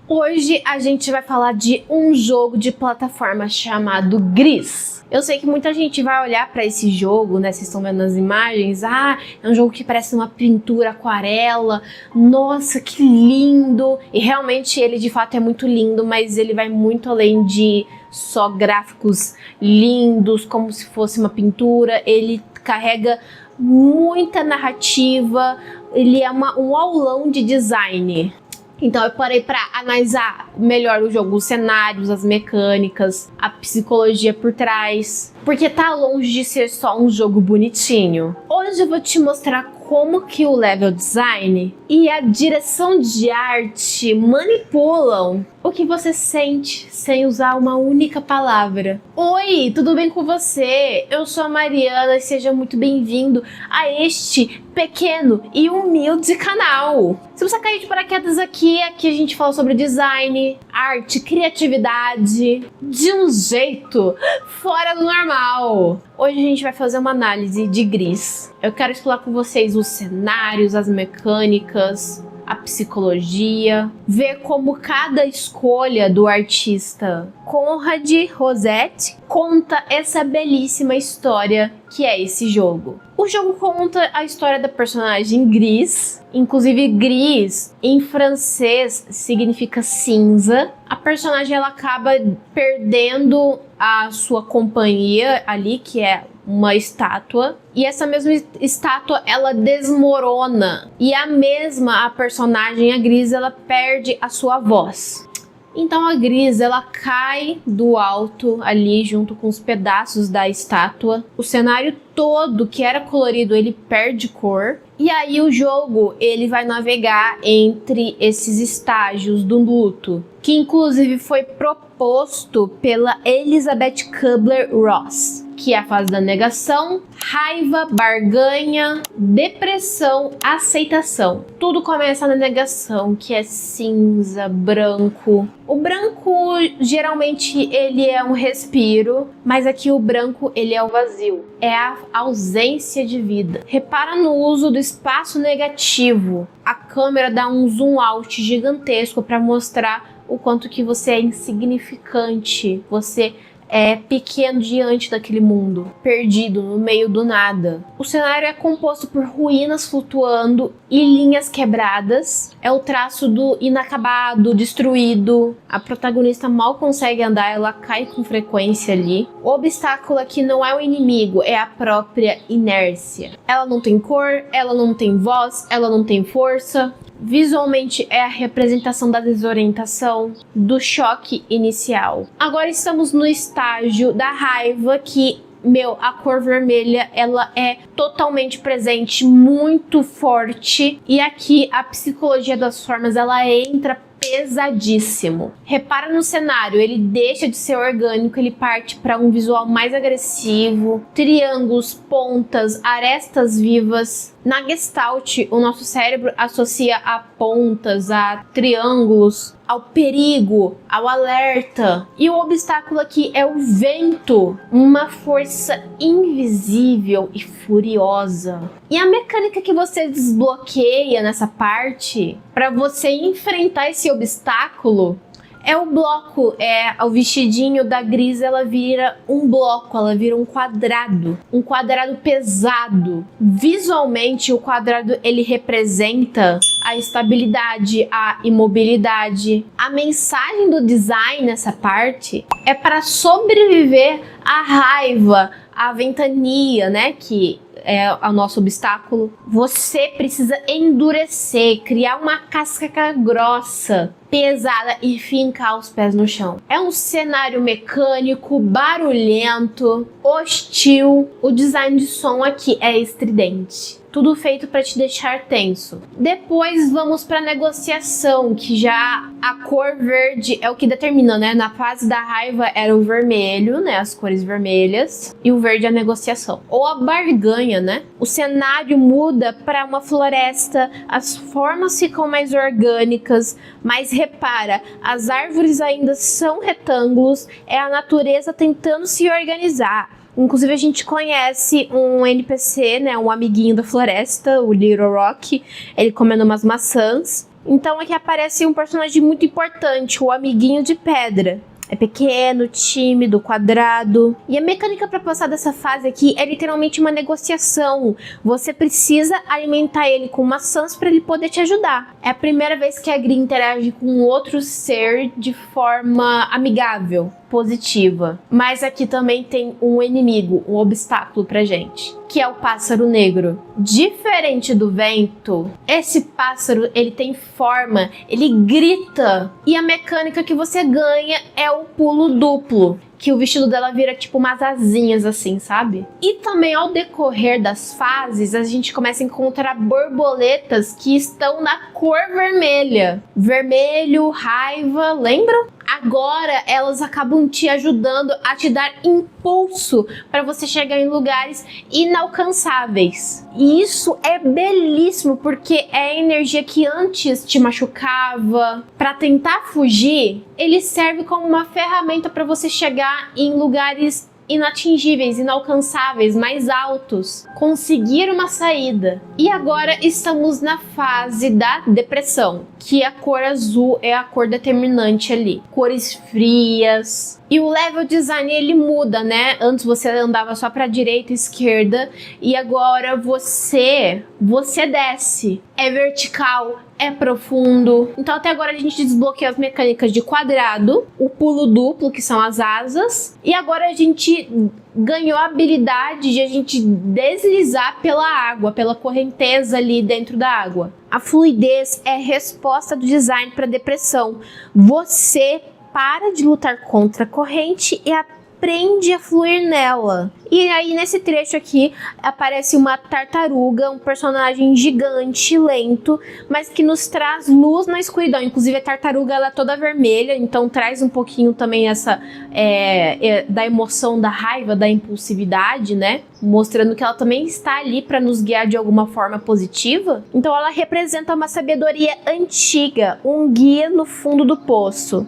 Hoje a gente vai falar de um jogo de plataforma chamado Gris. Eu sei que muita gente vai olhar para esse jogo, né? Vocês estão vendo as imagens. Ah, é um jogo que parece uma pintura aquarela. Nossa, que lindo! E realmente ele de fato é muito lindo, mas ele vai muito além de só gráficos lindos, como se fosse uma pintura. Ele carrega muita narrativa. Ele é um aulão de design. Então eu parei para analisar melhor o jogo, os cenários, as mecânicas, a psicologia por trás, porque tá longe de ser só um jogo bonitinho. Hoje eu vou te mostrar como que o level design e a direção de arte manipulam o que você sente sem usar uma única palavra. Oi, tudo bem com você? Eu sou a Mariana e seja muito bem-vindo a este pequeno e humilde canal. Se você caiu de paraquedas aqui a gente fala sobre design, arte, criatividade, de um jeito fora do normal. Hoje a gente vai fazer uma análise de Gris. Eu quero explorar com vocês os cenários, as mecânicas, a psicologia, ver como cada escolha do artista Conrad Rossetti conta essa belíssima história que é esse jogo. O jogo conta a história da personagem Gris, inclusive Gris em francês significa cinza. A personagem ela acaba perdendo a sua companhia ali, que é uma estátua, e essa mesma estátua ela desmorona, e a personagem, a Gris, ela perde a sua voz. Então a Gris ela cai do alto ali junto com os pedaços da estátua. O cenário todo que era colorido ele perde cor. E aí o jogo ele vai navegar entre esses estágios do luto, que inclusive foi proposto pela Elizabeth Kubler-Ross, que é a fase da negação, raiva, barganha, depressão, aceitação. Tudo começa na negação, que é cinza, branco. O branco geralmente ele é um respiro, mas aqui o branco ele é o vazio, é a ausência de vida. Repara no uso do espaço negativo. A câmera dá um zoom out gigantesco para mostrar o quanto que você é insignificante, você é pequeno diante daquele mundo, perdido no meio do nada. O cenário é composto por ruínas flutuando e linhas quebradas. É o traço do inacabado, destruído. A protagonista mal consegue andar, ela cai com frequência ali. O obstáculo aqui não é o inimigo, é a própria inércia. Ela não tem cor, ela não tem voz, ela não tem força. Visualmente é a representação da desorientação, do choque inicial. Agora estamos no estágio da raiva que, a cor vermelha, ela é totalmente presente, muito forte. E aqui a psicologia das formas, ela entra pesadíssimo. Repara no cenário, ele deixa de ser orgânico, ele parte para um visual mais agressivo, triângulos, pontas, arestas vivas. Na Gestalt, o nosso cérebro associa a pontas, a triângulos, ao perigo, ao alerta. E o obstáculo aqui é o vento, uma força invisível e furiosa. E a mecânica que você desbloqueia nessa parte para você enfrentar esse obstáculo é o bloco, é o vestidinho da Gris, ela vira um bloco, ela vira um quadrado pesado. Visualmente o quadrado ele representa a estabilidade, a imobilidade. A mensagem do design nessa parte é para sobreviver à raiva, à ventania, né, que é o nosso obstáculo. Você precisa endurecer, criar uma casca grossa, pesada e fincar os pés no chão. É um cenário mecânico, barulhento, hostil. O design de som aqui é estridente. Tudo feito para te deixar tenso. Depois vamos para negociação, que já a cor verde é o que determina, né? Na fase da raiva era o vermelho, né? As cores vermelhas. E o verde é a negociação. Ou a barganha, né? O cenário muda para uma floresta, as formas ficam mais orgânicas, mas repara, as árvores ainda são retângulos, é a natureza tentando se organizar. Inclusive a gente conhece um NPC, né, um amiguinho da floresta, o Little Rock, ele comendo umas maçãs. Então aqui aparece um personagem muito importante, o amiguinho de pedra. É pequeno, tímido, quadrado. E a mecânica para passar dessa fase aqui é literalmente uma negociação. Você precisa alimentar ele com maçãs para ele poder te ajudar. É a primeira vez que a Gri interage com outro ser de forma amigável, positiva. Mas aqui também tem um inimigo, um obstáculo pra gente, que é o pássaro negro. Diferente do vento, esse pássaro, ele tem forma, ele grita. E a mecânica que você ganha é o pulo duplo, que o vestido dela vira tipo umas asinhas assim, sabe? E também ao decorrer das fases, a gente começa a encontrar borboletas que estão na cor vermelha. Vermelho, raiva, lembram? Agora elas acabam te ajudando a te dar impulso para você chegar em lugares inalcançáveis. E isso é belíssimo porque é a energia que antes te machucava. Para tentar fugir, ele serve como uma ferramenta para você chegar em lugares inatingíveis, inalcançáveis, mais altos, conseguir uma saída. E agora estamos na fase da depressão, que a cor azul é a cor determinante ali. Cores frias. E o level design ele muda, né? Antes você andava só para direita e esquerda e agora você desce. É vertical, é profundo. Então até agora a gente desbloqueia as mecânicas de quadrado, o pulo duplo, que são as asas, e agora a gente ganhou a habilidade de a gente deslizar pela água, pela correnteza ali dentro da água. A fluidez é resposta do design para depressão. Você para de lutar contra a corrente e aprende a fluir nela. E aí nesse trecho aqui aparece uma tartaruga, um personagem gigante, lento, mas que nos traz luz na escuridão. Inclusive a tartaruga ela é toda vermelha, então traz um pouquinho também essa da emoção, da raiva, da impulsividade, né? Mostrando que ela também está ali para nos guiar de alguma forma positiva. Então ela representa uma sabedoria antiga, um guia no fundo do poço.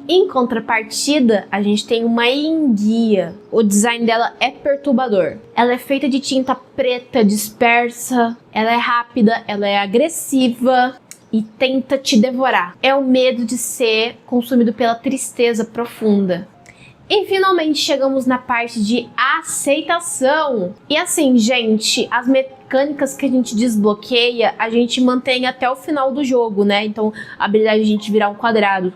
Em contrapartida, a gente tem uma enguia. O design dela é perturbador. Ela é feita de tinta preta dispersa, ela é rápida, ela é agressiva e tenta te devorar. É o medo de ser consumido pela tristeza profunda. E finalmente chegamos na parte de aceitação. E assim, gente, as mecânicas que a gente desbloqueia, a gente mantém até o final do jogo, né? Então, a habilidade de a gente virar um quadrado,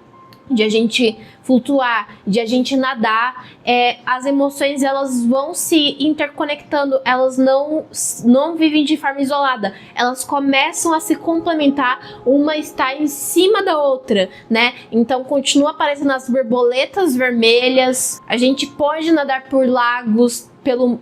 de a gente flutuar, de a gente nadar, as emoções elas vão se interconectando, elas não vivem de forma isolada, elas começam a se complementar, uma está em cima da outra, né? Então continua aparecendo as borboletas vermelhas, a gente pode nadar por lagos,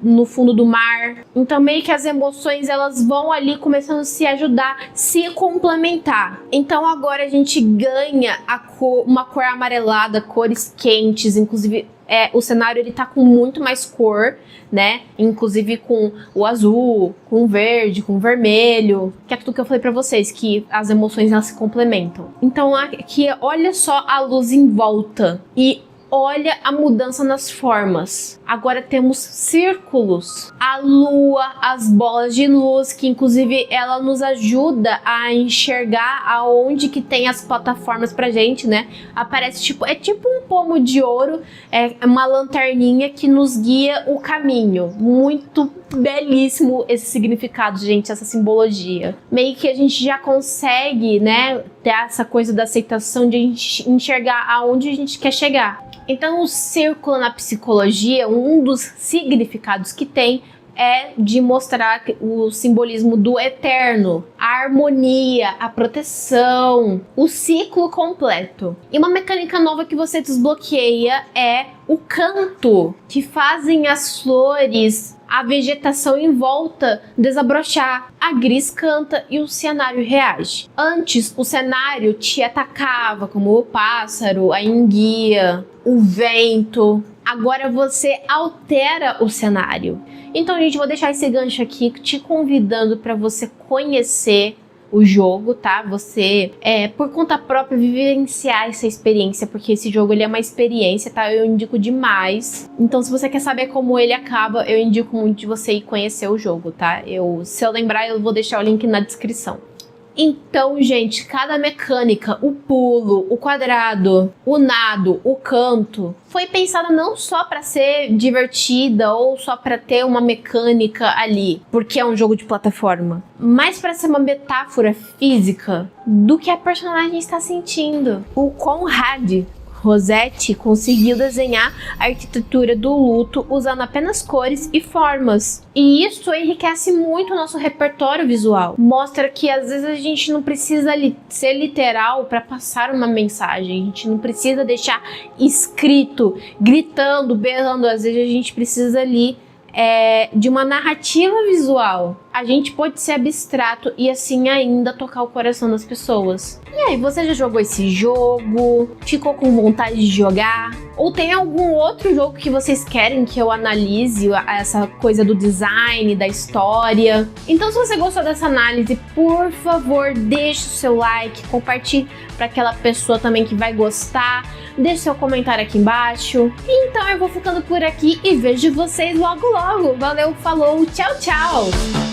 no fundo do mar. Então meio que as emoções elas vão ali começando a se ajudar, se complementar. Então agora a gente ganha uma cor amarelada, cores quentes, inclusive o cenário ele tá com muito mais cor, né? Inclusive com o azul, com o verde, com o vermelho, que é tudo que eu falei pra vocês, que as emoções elas se complementam. Então aqui olha só a luz em volta e olha a mudança nas formas. Agora temos círculos, a lua, as bolas de luz, que inclusive ela nos ajuda a enxergar aonde que tem as plataformas pra gente, né? Aparece tipo um pomo de ouro, é uma lanterninha que nos guia o caminho. Muito belíssimo esse significado, gente, essa simbologia. Meio que a gente já consegue, né, ter essa coisa da aceitação de a gente enxergar aonde a gente quer chegar. Então o círculo na psicologia, um dos significados que tem é de mostrar o simbolismo do eterno, a harmonia, a proteção, o ciclo completo. E uma mecânica nova que você desbloqueia é o canto, que fazem as flores, a vegetação em volta desabrochar. A Gris canta e o cenário reage. Antes, o cenário te atacava, como o pássaro, a enguia, o vento. Agora você altera o cenário. Então, gente, vou deixar esse gancho aqui te convidando para você conhecer o jogo, tá? Você, por conta própria, vivenciar essa experiência, porque esse jogo ele é uma experiência, tá? Eu indico demais. Então, se você quer saber como ele acaba, eu indico muito de você ir conhecer o jogo, tá? Se eu lembrar, eu vou deixar o link na descrição. Então, gente, cada mecânica, o pulo, o quadrado, o nado, o canto, foi pensada não só para ser divertida ou só para ter uma mecânica ali, porque é um jogo de plataforma, mas para ser uma metáfora física do que a personagem está sentindo. O Conrad Rossetti conseguiu desenhar a arquitetura do luto usando apenas cores e formas. E isso enriquece muito o nosso repertório visual. Mostra que às vezes a gente não precisa ser literal para passar uma mensagem. A gente não precisa deixar escrito, gritando, berrando. Às vezes a gente precisa ali de uma narrativa visual. A gente pode ser abstrato e assim ainda tocar o coração das pessoas. E aí, você já jogou esse jogo? Ficou com vontade de jogar? Ou tem algum outro jogo que vocês querem que eu analise essa coisa do design, da história? Então, se você gostou dessa análise, por favor, deixe o seu like, compartilhe para aquela pessoa também que vai gostar, deixe seu comentário aqui embaixo. Então, eu vou ficando por aqui e vejo vocês logo logo. Valeu, falou, tchau, tchau!